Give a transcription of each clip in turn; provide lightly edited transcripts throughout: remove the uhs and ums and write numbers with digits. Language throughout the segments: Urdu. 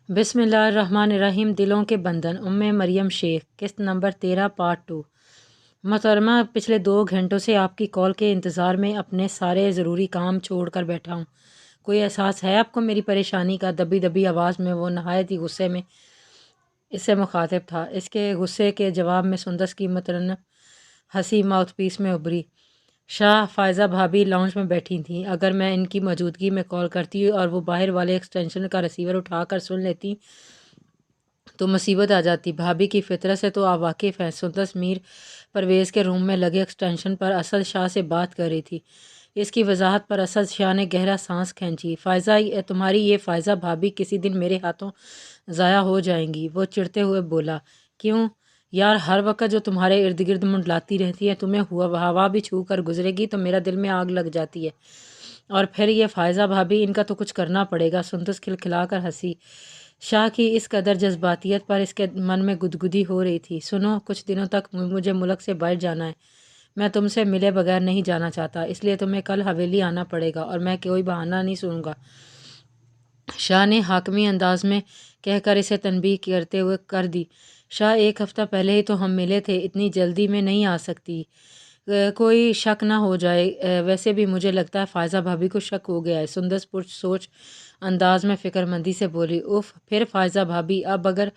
بسم اللہ الرحمن الرحیم۔ دلوں کے بندھن، مریم شیخ، قسط نمبر 13 پارٹ 2۔ محترمہ، پچھلے 2 گھنٹوں سے آپ کی کال کے انتظار میں اپنے سارے ضروری کام چھوڑ کر بیٹھا ہوں۔ کوئی احساس ہے آپ کو میری پریشانی کا؟ دبی دبی آواز میں وہ نہایت ہی غصے میں اس سے مخاطب تھا۔ اس کے غصے کے جواب میں سندس کی متنف ہنسی ماؤتھ پیس میں ابھری۔ شاہ فائزہ بھابھی لاؤنج میں بیٹھی تھیں۔ اگر میں ان کی موجودگی میں کال کرتی اور وہ باہر والے ایکسٹینشن کا ریسیور اٹھا کر سن لیتی تو مصیبت آ جاتی۔ بھابھی کی فطرت سے تو آپ واقف ہیں۔ سندس میر پرویز کے روم میں لگے ایکسٹینشن پر اسد شاہ سے بات کر رہی تھی۔ اس کی وضاحت پر اسد شاہ نے گہرا سانس کھینچی۔ فائزہ، تمہاری یہ فائزہ بھابھی کسی دن میرے ہاتھوں ضائع ہو جائیں گی، وہ چڑھتے ہوئے بولا۔ کیوں یار، ہر وقت جو تمہارے ارد گرد منڈلاتی رہتی ہے، تمہیں ہوا بھی چھو کر گزرے گی تو میرا دل میں آگ لگ جاتی ہے۔ اور پھر یہ فائزہ بھابھی، ان کا تو کچھ کرنا پڑے گا۔ سندس کھلکھلا کر ہنسی۔ شاہ کی اس قدر جذباتیت پر اس کے من میں گدگدی ہو رہی تھی۔ سنو، کچھ دنوں تک مجھے ملک سے باہر جانا ہے۔ میں تم سے ملے بغیر نہیں جانا چاہتا، اس لیے تمہیں کل حویلی آنا پڑے گا اور میں کوئی بہانہ نہیں سنوں گا۔ شاہ نے حاکمی انداز میں کہہ کر اسے تنبیہ کرتے ہوئے کر دی۔ شاہ، 1 ہفتہ پہلے ہی تو ہم ملے تھے، اتنی جلدی میں نہیں آ سکتی۔ کوئی شک نہ ہو جائے۔ ویسے بھی مجھے لگتا ہے فائزہ بھابھی کو شک ہو گیا ہے۔ سندس پر سوچ انداز میں فکر مندی سے بولی۔ اف، پھر فائزہ بھابھی، اب اگر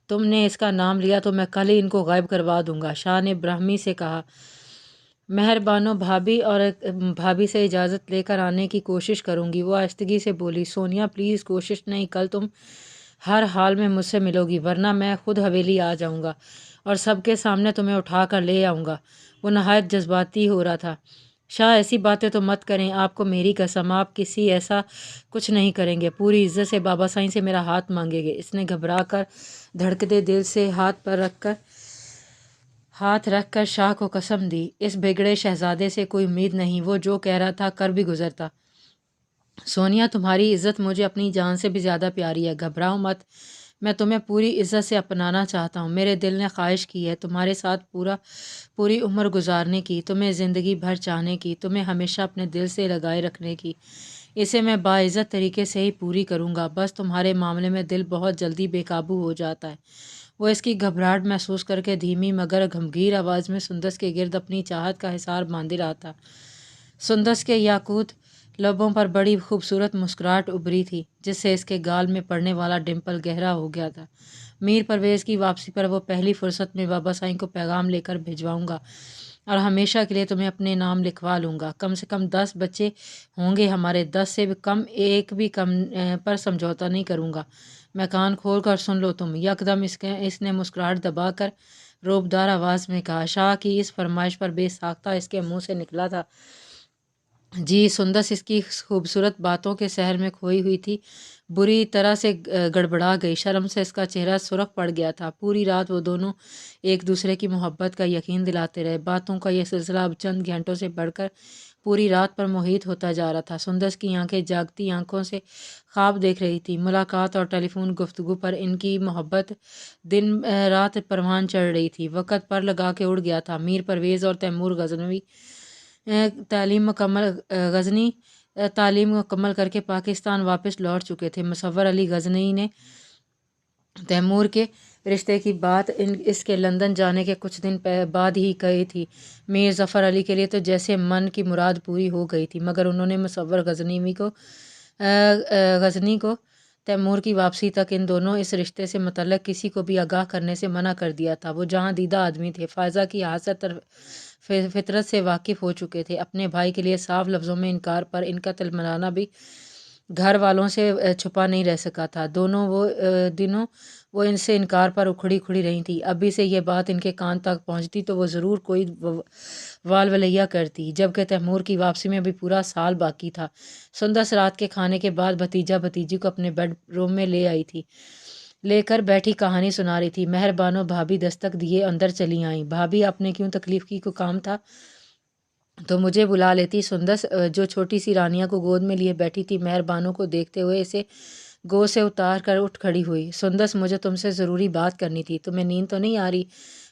تم نے اس کا نام لیا تو میں کل ہی ان کو غائب کروا دوں گا۔ شاہ نے برہمی سے کہا۔ مہربانو بھابھی، اور بھابھی سے اجازت لے کر آنے کی کوشش کروں گی، وہ آہستگی سے بولی۔ سونیا پلیز، کوشش نہیں، کل تم ہر حال میں مجھ سے ملو گی، ورنہ میں خود حویلی آ جاؤں گا اور سب کے سامنے تمہیں اٹھا کر لے آؤں گا۔ وہ نہایت جذباتی ہو رہا تھا۔ شاہ، ایسی باتیں تو مت کریں، آپ کو میری قسم، آپ کسی ایسا کچھ نہیں کریں گے۔ پوری عزت سے بابا سائیں سے میرا ہاتھ مانگیں گے۔ اس نے گھبرا کر دھڑکتے دل سے ہاتھ رکھ کر شاہ کو قسم دی۔ اس بگڑے شہزادے سے کوئی امید نہیں، وہ جو کہہ رہا تھا کر بھی گزرتا۔ سونیا، تمہاری عزت مجھے اپنی جان سے بھی زیادہ پیاری ہے، گھبراؤ مت، میں تمہیں پوری عزت سے اپنانا چاہتا ہوں۔ میرے دل نے خواہش کی ہے تمہارے ساتھ پوری عمر گزارنے کی، تمہیں زندگی بھر چاہنے کی، تمہیں ہمیشہ اپنے دل سے لگائے رکھنے کی۔ اسے میں باعزت طریقے سے ہی پوری کروں گا، بس تمہارے معاملے میں دل بہت جلدی بے قابو ہو جاتا ہے۔ وہ اس کی گھبراہٹ محسوس کر کے دھیمی مگر گمگیر آواز میں سندس کے گرد اپنی چاہت کا حصار باندھ رہا تھا۔ سندس کے یاقوت لبوں پر بڑی خوبصورت مسکراہٹ ابھری تھی، جس سے اس کے گال میں پڑنے والا ڈمپل گہرا ہو گیا تھا۔ میر پرویز کی واپسی پر وہ پہلی فرصت میں بابا سائیں کو پیغام لے کر بھجواؤں گا اور ہمیشہ کے لیے تمہیں اپنے نام لکھوا لوں گا۔ کم سے کم 10 بچے ہوں گے ہمارے، 10 سے بھی کم، ایک بھی کم پر سمجھوتا نہیں کروں گا۔ میں کان کھول کر سن لو تم، یکدم اس نے مسکراہٹ دبا کر روبدار آواز میں کہا۔ شاہ کی اس فرمائش پر بے ساختہ اس کے منہ سے نکلا تھا جی۔ سندس اس کی خوبصورت باتوں کے سحر میں کھوئی ہوئی تھی، بری طرح سے گڑبڑا گئی۔ شرم سے اس کا چہرہ سرخ پڑ گیا تھا۔ پوری رات وہ دونوں ایک دوسرے کی محبت کا یقین دلاتے رہے۔ باتوں کا یہ سلسلہ اب چند گھنٹوں سے بڑھ کر پوری رات پر محیط ہوتا جا رہا تھا۔ سندس کی آنکھیں جاگتی آنکھوں سے خواب دیکھ رہی تھی۔ ملاقات اور ٹیلی فون گفتگو پر ان کی محبت دن رات پروان چڑھ رہی تھی۔ وقت پر لگا کے اڑ گیا تھا۔ میر پرویز اور تیمور غزنوی تعلیم مکمل کر کے پاکستان واپس لوٹ چکے تھے۔ مصور علی غزنوی نے تیمور کے رشتے کی بات اس کے لندن جانے کے کچھ دن بعد ہی کہی تھی۔ میر ظفر علی کے لیے تو جیسے من کی مراد پوری ہو گئی تھی، مگر انہوں نے مصور غزنی کو تیمور کی واپسی تک ان دونوں اس رشتے سے متعلق کسی کو بھی آگاہ کرنے سے منع کر دیا تھا۔ وہ جہاں دیدہ آدمی تھے، فائزہ کی حسد فطرت سے واقف ہو چکے تھے۔ اپنے بھائی کے لیے صاف لفظوں میں انکار پر ان کا تلملانا بھی گھر والوں سے چھپا نہیں رہ سکا تھا۔ دنوں وہ ان سے انکار پر اکھڑی رہی تھی۔ ابھی سے یہ بات ان کے کان تک پہنچتی تو وہ ضرور کوئی والولیہ کرتی، جبکہ تیمور کی واپسی میں بھی پورا سال باقی تھا۔ سندس رات کے کھانے کے بعد بھتیجا بھتیجی کو اپنے بیڈ روم میں لے کر بیٹھی کہانی سنا رہی تھی۔ مہربانو بھابھی دستک دیے اندر چلی آئیں۔ بھابھی، آپ نے کیوں تکلیف کی؟ کوئی کام تھا تو مجھے بلا لیتی۔ سندس، جو چھوٹی سی رانیہ کو گود میں لیے بیٹھی تھی، مہربانو کو دیکھتے ہوئے اسے گود سے اتار کر اٹھ کھڑی ہوئی۔ سندس، مجھے تم سے ضروری بات کرنی تھی، تمہیں نیند تو نہیں آ رہی؟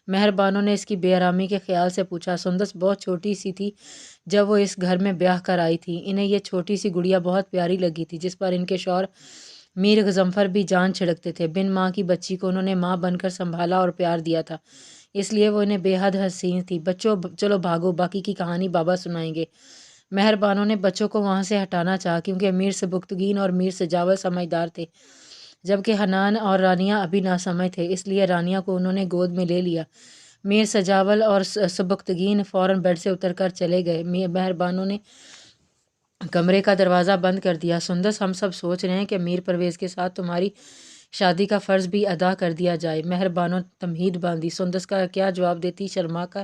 مہربانو نے اس کی بے آرامی کے خیال سے پوچھا۔ سندس بہت چھوٹی سی تھی جب وہ اس گھر میں بیاہ کر آئی تھی۔ انہیں یہ چھوٹی سی گڑیا بہت پیاری لگی تھی، جس پر ان کے شوہر میر غضنفر بھی جان چھڑکتے تھے۔ بن ماں کی بچی کو انہوں نے ماں بن کر سنبھالا اور پیار دیا تھا، اس لیے وہ انہیں بے حد حسین تھی۔ بچوں چلو بھاگو، باقی کی کہانی بابا سنائیں گے۔ مہر بانو نے بچوں کو وہاں سے ہٹانا چاہا کیونکہ میر سبکتگین اور میر سجاول سمجھدار تھے، جبکہ حنان اور رانیہ ابھی ناسمجھ تھے، اس لیے رانیہ کو انہوں نے گود میں لے لیا۔ میر سجاول اور سبکتگین فوراً بیڈ سے اتر کر چلے گئے۔ مہر بانو نے کمرے کا دروازہ بند کر دیا۔ سندس، ہم سب سوچ رہے ہیں کہ میر پرویز کے ساتھ تمہاری شادی کا فرض بھی ادا کر دیا جائے۔ مہر بانو تمہید باندھی۔ سندس کا کیا جواب دیتی، شرما کر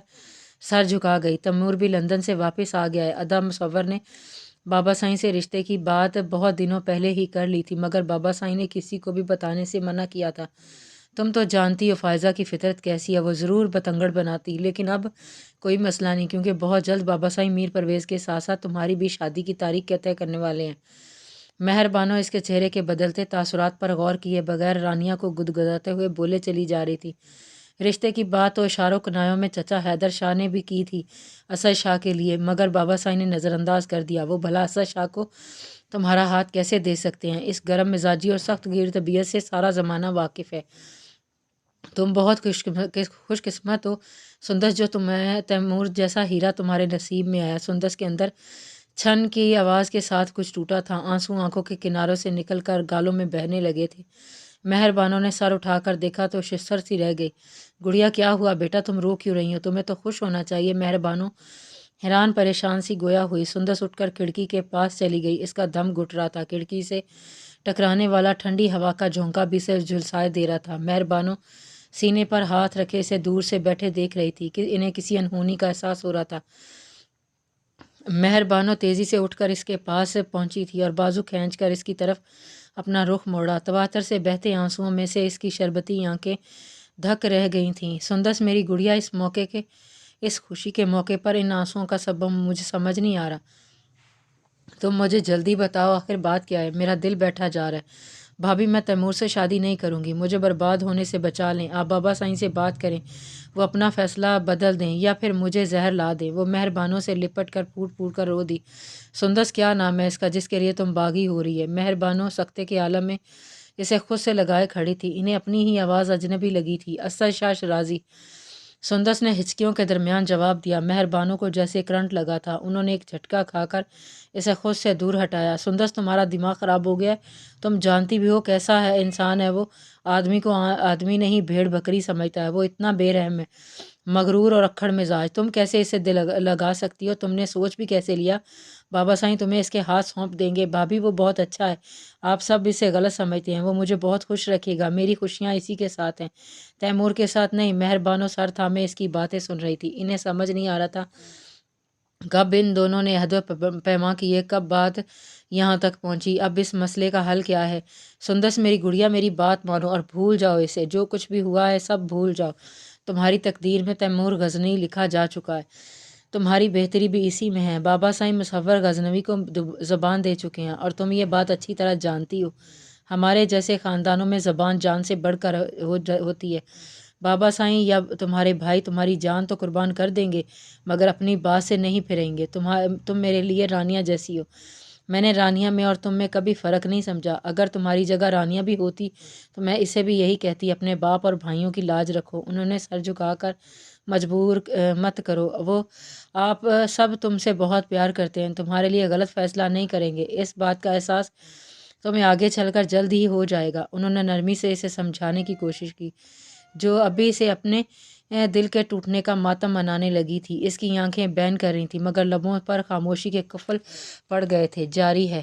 سر جھکا گئی۔ تیمور بھی لندن سے واپس آ گیا ہے۔ ادا مصور نے بابا سائیں سے رشتے کی بات بہت دنوں پہلے ہی کر لی تھی، مگر بابا سائیں نے کسی کو بھی بتانے سے منع کیا تھا۔ تم تو جانتی ہو فائزہ کی فطرت کیسی ہے، وہ ضرور بتنگڑ بناتی، لیکن اب کوئی مسئلہ نہیں، کیونکہ بہت جلد بابا سائیں میر پرویز کے ساتھ ساتھ تمہاری بھی شادی کی تاریخ طے کرنے والے ہیں۔ مہر بانو اس کے چہرے کے بدلتے تاثرات پر غور کیے بغیر رانیہ کو گدگداتے ہوئے بولے چلی جا رہی تھی۔ رشتے کی بات تو اشاروں کنایوں میں چچا حیدر شاہ نے بھی کی تھی اسد شاہ کے لیے، مگر بابا سائیں نے نظر انداز کر دیا۔ وہ بھلا اسد شاہ کو تمہارا ہاتھ کیسے دے سکتے ہیں؟ اس گرم مزاجی اور سخت گیر طبیعت سے سارا زمانہ واقف ہے۔ تم بہت خوش قسمت ہو سندس جو تمہیں تیمور جیسا ہیرا تمہارے نصیب میں آیا۔ سندس کے اندر چھن کی آواز کے ساتھ کچھ ٹوٹا تھا، آنسو آنکھوں کے کناروں سے نکل کر گالوں میں بہنے لگے تھے۔ مہر بانو نے سر اٹھا کر دیکھا تو شستر سی رہ گئی۔ گڑیا کیا ہوا بیٹا، تم رو کیوں رہی ہو؟ تمہیں تو خوش ہونا چاہیے۔ مہر بانو حیران پریشان سی گویا ہوئی۔ سندس اٹھ کر کھڑکی کے پاس چلی گئی، اس کا دم گھٹ رہا تھا، کھڑکی سے ٹکرانے والا ٹھنڈی ہوا کا جھونکا بھی اسے جھلسائے دے رہا تھا۔ مہر بانو سینے پر ہاتھ رکھے اسے دور سے بیٹھے دیکھ رہی تھی کہ انہیں کسی انہونی کا احساس ہو رہا تھا۔ مہر بانو تیزی سے اٹھ کر اس کے پاس پہنچی تھی اور بازو کھینچ کر اس کی طرف اپنا رخ موڑا۔ تواتر سے بہتے آنسوؤں میں سے اس کی شربتی آنکھیں دھک رہ گئی تھیں۔ سندس میری گڑیا، اس خوشی کے موقع پر ان آنسوؤں کا سبب مجھے سمجھ نہیں آ رہا۔ تم مجھے جلدی بتاؤ، آخر بات کیا ہے؟ میرا دل بیٹھا جا رہا ہے۔ بھابھی میں تیمور سے شادی نہیں کروں گی، مجھے برباد ہونے سے بچا لیں۔ آپ بابا سائیں سے بات کریں، وہ اپنا فیصلہ بدل دیں یا پھر مجھے زہر لا دیں۔ وہ مہر بانو سے لپٹ کر پھوٹ پھوٹ کر رو دی۔ سندس، کیا نام ہے اس کا جس کے لیے تم باغی ہو رہی ہے؟ مہر بانو سکتے کے عالم میں اسے خود سے لگائے کھڑی تھی، انہیں اپنی ہی آواز اجنبی لگی تھی۔ اسد شاہ شرازی، سندس نے ہچکیوں کے درمیان جواب دیا۔ مہر بانو کو جیسے کرنٹ لگا تھا، انہوں نے ایک جھٹکا کھا کر اسے خود سے دور ہٹایا۔ سندس، تمہارا دماغ خراب ہو گیا ہے، تم جانتی بھی ہو کیسا ہے انسان ہے وہ، آدمی کو آدمی نہیں بھیڑ بکری سمجھتا ہے، وہ اتنا بے رحم ہے، مغرور اور اکھڑ مزاج، تم کیسے اسے دل لگا سکتی ہو؟ تم نے سوچ بھی کیسے لیا بابا سائیں تمہیں اس کے ہاتھ سونپ دیں گے؟ بھابھی وہ بہت اچھا ہے، آپ سب اسے غلط سمجھتے ہیں، وہ مجھے بہت خوش رکھے گا، میری خوشیاں اسی کے ساتھ ہیں، تیمور کے ساتھ نہیں۔ مہر بانو سر تھامے اس کی باتیں سن رہی تھی، انہیں سمجھ نہیں آ رہا تھا کب ان دونوں نے عہد و پیما کیے، کب بات یہاں تک پہنچی، اب اس مسئلے کا حل کیا ہے؟ سندس میری گڑیا، میری بات مانو اور بھول جاؤ اسے، جو کچھ بھی ہوا ہے سب بھول جاؤ۔ تمہاری تقدیر میں تیمور غزنوی لکھا جا چکا ہے، تمہاری بہتری بھی اسی میں ہے۔ بابا سائیں مصور غزنوی کو زبان دے چکے ہیں اور تم یہ بات اچھی طرح جانتی ہو۔ ہمارے جیسے خاندانوں میں زبان جان سے بڑھ کر ہوتی ہے۔ بابا سائیں یا تمہارے بھائی تمہاری جان تو قربان کر دیں گے، مگر اپنی بات سے نہیں پھریں گے۔ تم میرے لیے رانیہ جیسی ہو، میں نے رانیہ میں اور تم میں کبھی فرق نہیں سمجھا۔ اگر تمہاری جگہ رانیہ بھی ہوتی تو میں اسے بھی یہی کہتی، اپنے باپ اور بھائیوں کی لاج رکھو۔ انہوں نے سر جھکا کر مجبور مت کرو، وہ آپ سب تم سے بہت پیار کرتے ہیں، تمہارے لیے غلط فیصلہ نہیں کریں گے، اس بات کا احساس تمہیں آگے چل کر جلد ہی ہو جائے گا۔ انہوں نے نرمی سے اسے سمجھانے کی کوشش کی، جو ابھی سے اپنے دل کے ٹوٹنے کا ماتم منانے لگی تھی۔ اس کی آنکھیں بین کر رہی تھیں، مگر لبوں پر خاموشی کے قفل پڑ گئے تھے۔ جاری ہے۔